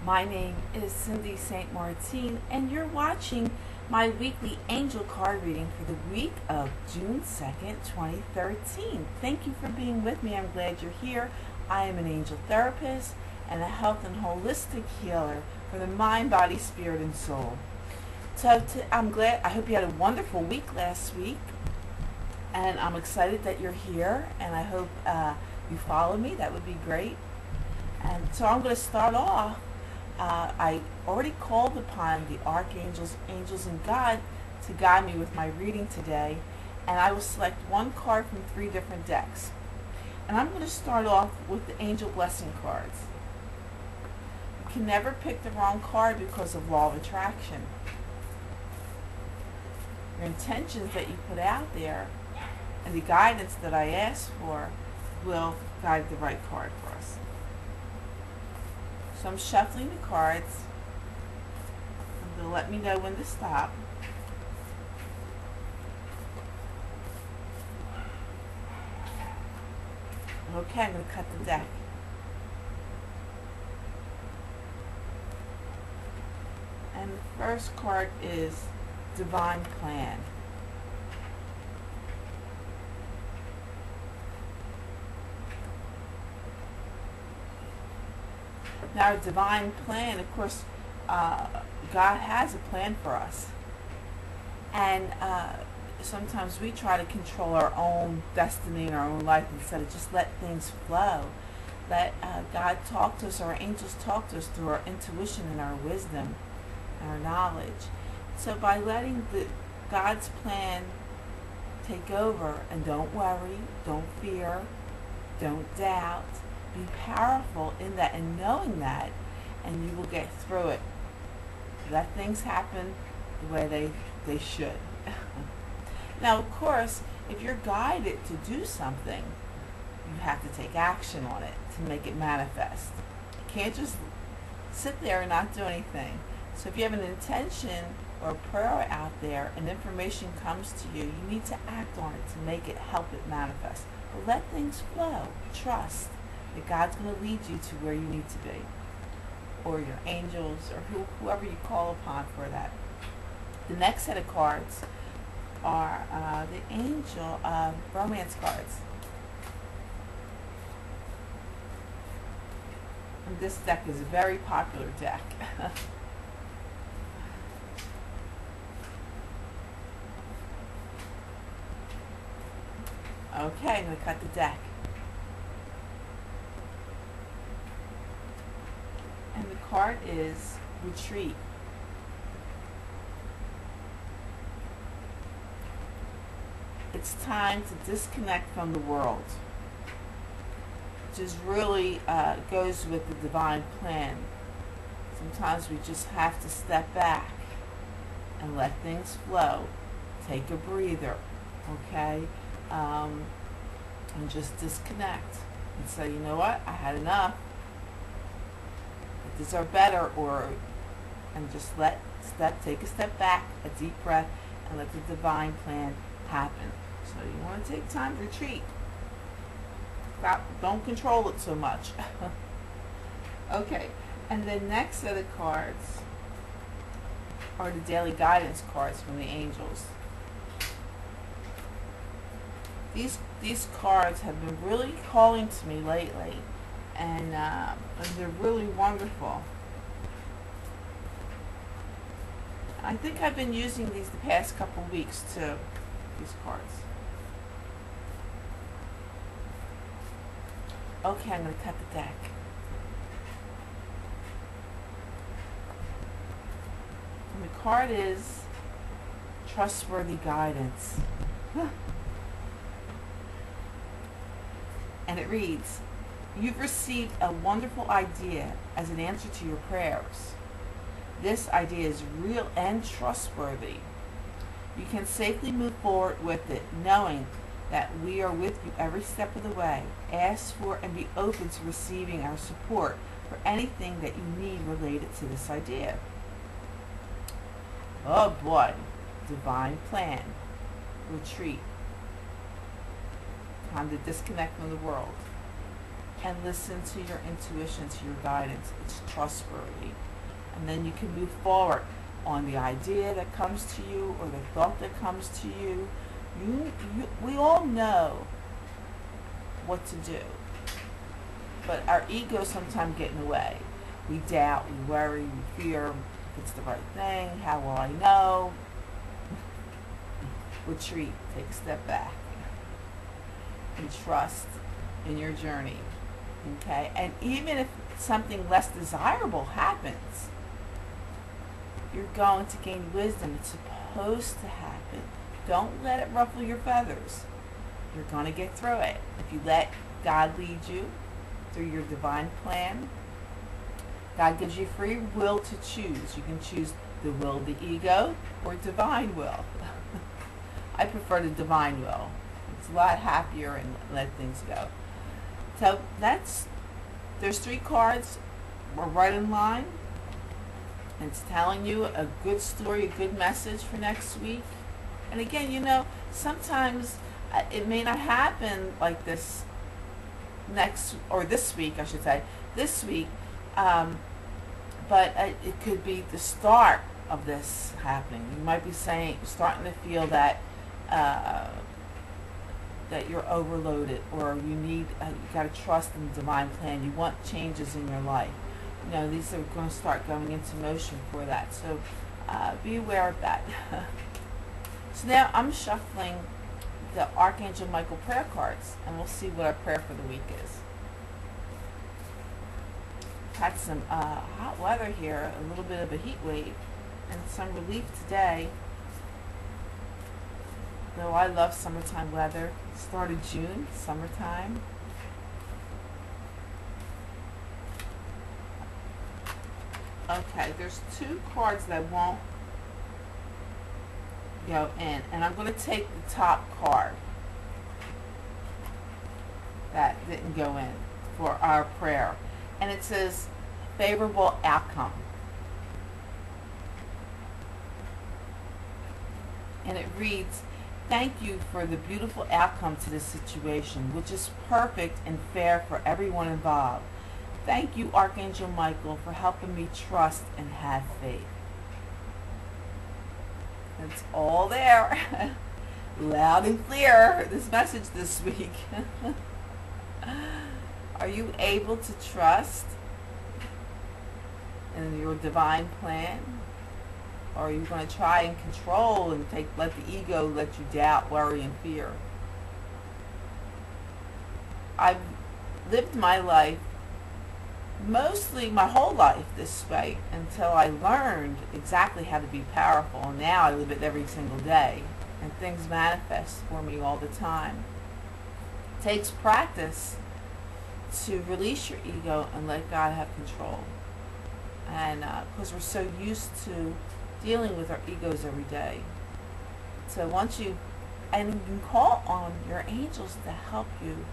My name is Cindy St. Martine, and you're watching my weekly angel card reading for the week of June 2nd, 2013. Thank you for being with me. I'm glad you're here. I am an angel therapist and a health and holistic healer for the mind, body, spirit, and soul. So I hope you had a wonderful week last week, and I'm excited that you're here, and I hope you follow me. That would be great. And so I'm going to start off. I already called upon the archangels, angels, and God to guide me with my reading today, and I will select one card from 3 different decks. And I'm going to start off with the angel blessing cards. You can never pick the wrong card because of law of attraction. Your intentions that you put out there and the guidance that I ask for will guide the right card for us. So I'm shuffling the cards, and they'll let me know when to stop. Okay, I'm going to cut the deck. And the first card is Divine Plan. Now, a divine plan, of course, God has a plan for us. And sometimes we try to control our own destiny and our own life instead of just let things flow. Let God talk to us, our angels talk to us through our intuition and our wisdom and our knowledge. So by letting God's plan take over, and don't worry, don't fear, don't doubt, be powerful in that and knowing that, and you will get through it. Let things happen the way they should. Now, of course, if you're guided to do something, you have to take action on it to make it manifest. You can't just sit there and not do anything. So if you have an intention or a prayer out there and information comes to you, you need to act on it to make it, help it manifest. But let things flow. Trust that God's going to lead you to where you need to be, or your angels, or whoever you call upon for that. The next set of cards are the angel romance cards. And this deck is a very popular deck. Okay, I'm going to cut the deck. And the card is Retreat. It's time to disconnect from the world, which is really goes with the divine plan. Sometimes we just have to step back and let things flow. Take a breather, okay? And just disconnect and say, you know what, I had enough. I deserve better, and just take a step back, a deep breath, and let the divine plan happen. So you want to take time to retreat. Don't control it so much. Okay, and the next set of cards are the daily guidance cards from the angels. These cards have been really calling to me lately, and they're really wonderful. I think I've been using these the past couple weeks too, these cards. Okay, I'm going to cut the deck. And the card is Trustworthy Guidance. And it reads, you've received a wonderful idea as an answer to your prayers. This idea is real and trustworthy. You can safely move forward with it, knowing that we are with you every step of the way. Ask for and be open to receiving our support for anything that you need related to this idea. Oh boy, divine plan, retreat. Time to disconnect from the world. and listen to your intuition, to your guidance. It's trustworthy. And then you can move forward on the idea that comes to you or the thought that comes to you. We all know what to do, but our egos sometimes get in the way. We doubt, we worry, we fear if it's the right thing. How will I know? Retreat, take a step back, and trust in your journey. Okay, and even if something less desirable happens, you're going to gain wisdom. It's supposed to happen. Don't let it ruffle your feathers. You're going to get through it. If you let God lead you through your divine plan, God gives you free will to choose. You can choose the will of the ego or divine will. I prefer the divine will. It's a lot happier and let things go. So there's 3 cards. We're right in line. It's telling you a good story, a good message for next week. And again, sometimes it may not happen like this this week, I should say, this week, but it could be the start of this happening. You might be starting to feel that that you're overloaded, or you got to trust in the divine plan. You want changes in your life. These are going to start going into motion for that. So be aware of that. So now I'm shuffling the Archangel Michael prayer cards, and we'll see what our prayer for the week is. Had some hot weather here, a little bit of a heat wave, and some relief today. Though I love summertime weather. Start of June, summertime. Okay, there's 2 cards that won't go in, and I'm going to take the top card that didn't go in for our prayer, and it says favorable outcome, and it reads, thank you for the beautiful outcome to this situation, which is perfect and fair for everyone involved. Thank you, Archangel Michael, for helping me trust and have faith. It's all there. Loud and clear, this message this week. Are you able to trust in your divine plan? Or are you going to try and control and let the ego let you doubt, worry, and fear? I've lived my life, mostly my whole life, this way until I learned exactly how to be powerful. And now I live it every single day, and things manifest for me all the time. It takes practice to release your ego and let God have control. And because we're so used to dealing with our egos every day. So you can call on your angels to help you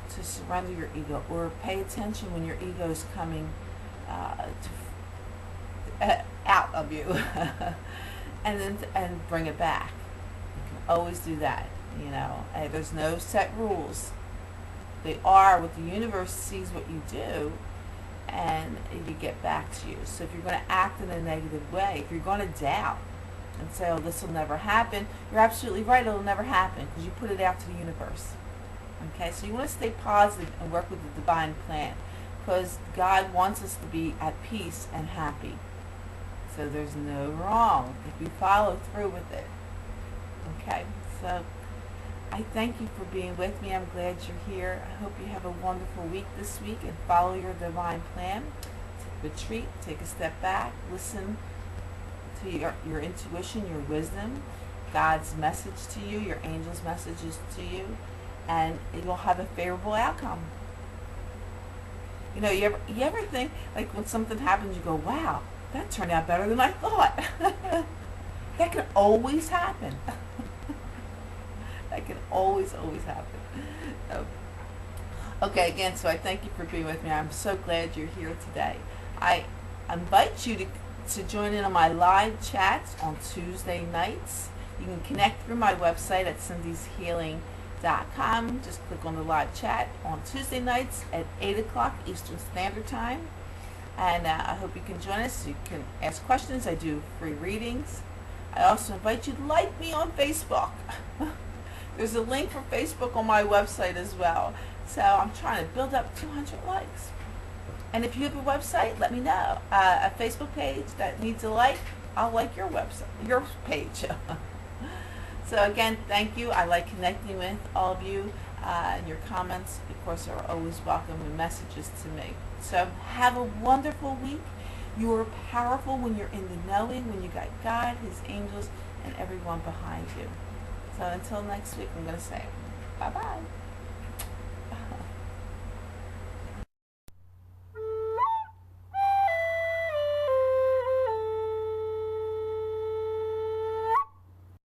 to surrender your ego, or pay attention when your ego is coming out of you, and bring it back. You can always do that. There's no set rules. They are what the universe sees what you do, and you get back to you. So if you're going to act in a negative way, if you're going to doubt and say, oh, this will never happen, you're absolutely right, it'll never happen, because you put it out to the universe. Okay, so you want to stay positive and work with the divine plan, because God wants us to be at peace and happy. So there's no wrong if you follow through with it. Okay, so I thank you for being with me. I'm glad you're here. I hope you have a wonderful week this week and follow your divine plan. Retreat, take a step back, listen to your intuition, your wisdom, God's message to you, your angels' messages to you, and it will have a favorable outcome. You ever think, like, when something happens, you go, wow, that turned out better than I thought. That can always happen. That can always happen. Okay, again, so I thank you for being with me. I'm so glad you're here today. I invite you to join in on my live chats on Tuesday nights. You can connect through my website at martine.com. Just click on the live chat on Tuesday nights at 8 o'clock Eastern Standard Time. And I hope you can join us. You can ask questions. I do free readings. I also invite you to like me on Facebook. There's a link for Facebook on my website as well. So I'm trying to build up 200 likes. And if you have a website, let me know. A Facebook page that needs a like, I'll like your website, your page. So again, thank you. I like connecting with all of you. And your comments, of course, are always welcome and messages to me. So have a wonderful week. You are powerful when you're in the knowing, when you got God, His angels, and everyone behind you. So until next week, I'm going to say bye-bye.